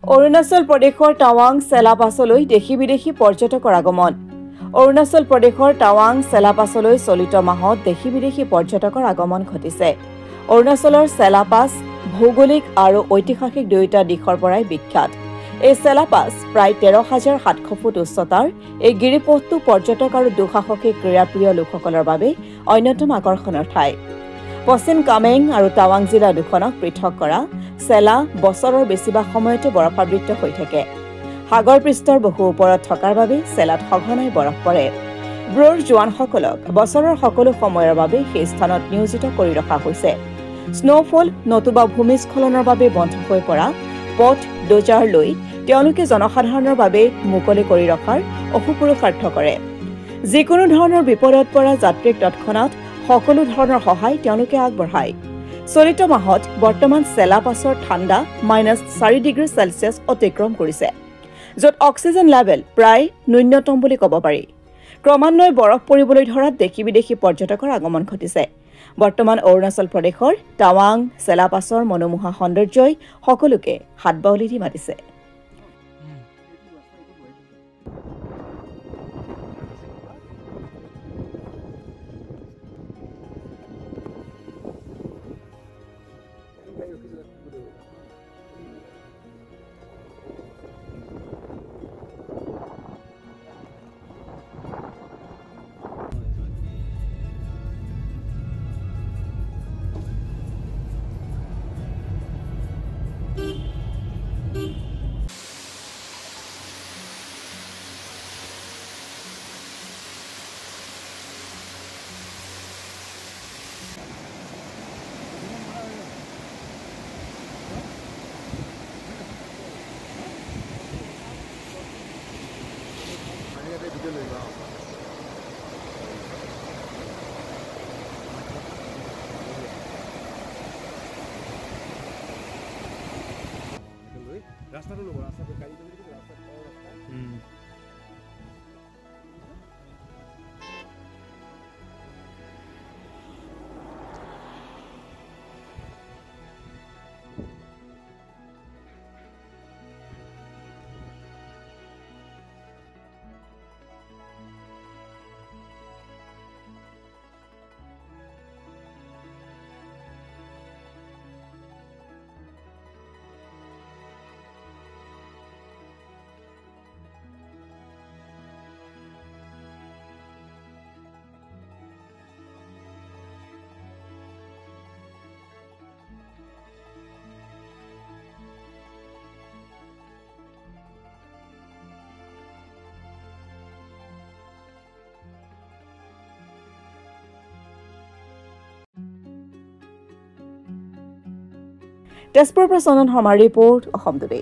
অৰুণাচল প্ৰদেশৰ টাৱাং চেলাপাছলৈ দেশী বিদেশী পৰ্যটকৰ আগমন অৰুণাচল প্ৰদেশৰ টাৱাং চেলাপাছলৈ চলিত মাহত দেশী বিদেশী পৰ্যটকৰ আগমন ঘটিছে অৰুণাচলৰ চেলাপাছ ভৌগোলিক আৰু ঐতিহাসিক দুয়োটা দিশৰ পৰাই বিখ্যাত এই চেলাপাছ প্ৰায় 13,700 ফুট উচ্চতাৰ এই গিৰিপথটো পৰ্যটক আৰু দুঃসাহসিক ক্ৰীড়াপ্ৰিয় লোকসকলৰ বাবে অন্যতম আকৰ্ষণৰ ঠাই পশ্চিম কামেং আৰু টাৱাং জিলা দুখনক পৃথক কৰা চেলা বছৰৰ বেছিভাগ সময়তে বৰফাবৃত হৈ থাকে সাগৰ পৃষ্ঠৰ বহু ওপৰত থকাৰ বাবে চেলাত সঘনাই বৰফ পৰে ব্ৰৰ জোৱানসকলক বছৰৰ সকলো সময়ৰ বাবে সেই স্থানত নিয়োজিত কৰি ৰখা হৈছে স্নোফল নতুবা ভূমিস্খলনৰ বাবে বন্ধ হৈ পৰা পথ ডোজাৰ লৈ তেওঁলোকে জনসাধাৰণৰ বাবে মুকলি কৰি ৰখাৰ অসুপুৰুষাৰ্থ কৰে যিকোনো ধৰণৰ বিপদত পৰা যাত্ৰীক তৎক্ষণাত সকলো ধৰণৰ সহায় তেওঁলোকে আগবঢ়ায় চলিত মাহত বৰ্তমান চেলাপাছৰ ঠাণ্ডা -4 ডিগ্ৰী সেলচিয়াছ অতিক্ৰম কৰিছে য'ত অক্সিজেন লেভেল প্ৰায় ন্যূনতম বুলি ক'ব পাৰি ক্ৰমান্বয়ে বৰফ পৰিবলৈ ধৰাত দেশী বিদেশী পৰ্যটকৰ আগমন ঘটিছে বৰ্তমান অৰুণাচল প্ৰদেশৰ টাৱাং চেলাপাছৰ মনোমোহা সৌন্দৰ্যই সকলোকে হাতবাউলি দি মাতিছে ৰাস্তাটা লোক ৰাস্তাটা গাড়ি চলে গেছে ৰাস্তা তেজপুৰৰ পৰা চন্দন শৰ্মাৰ ৰিপৰ্ট অসম টুডে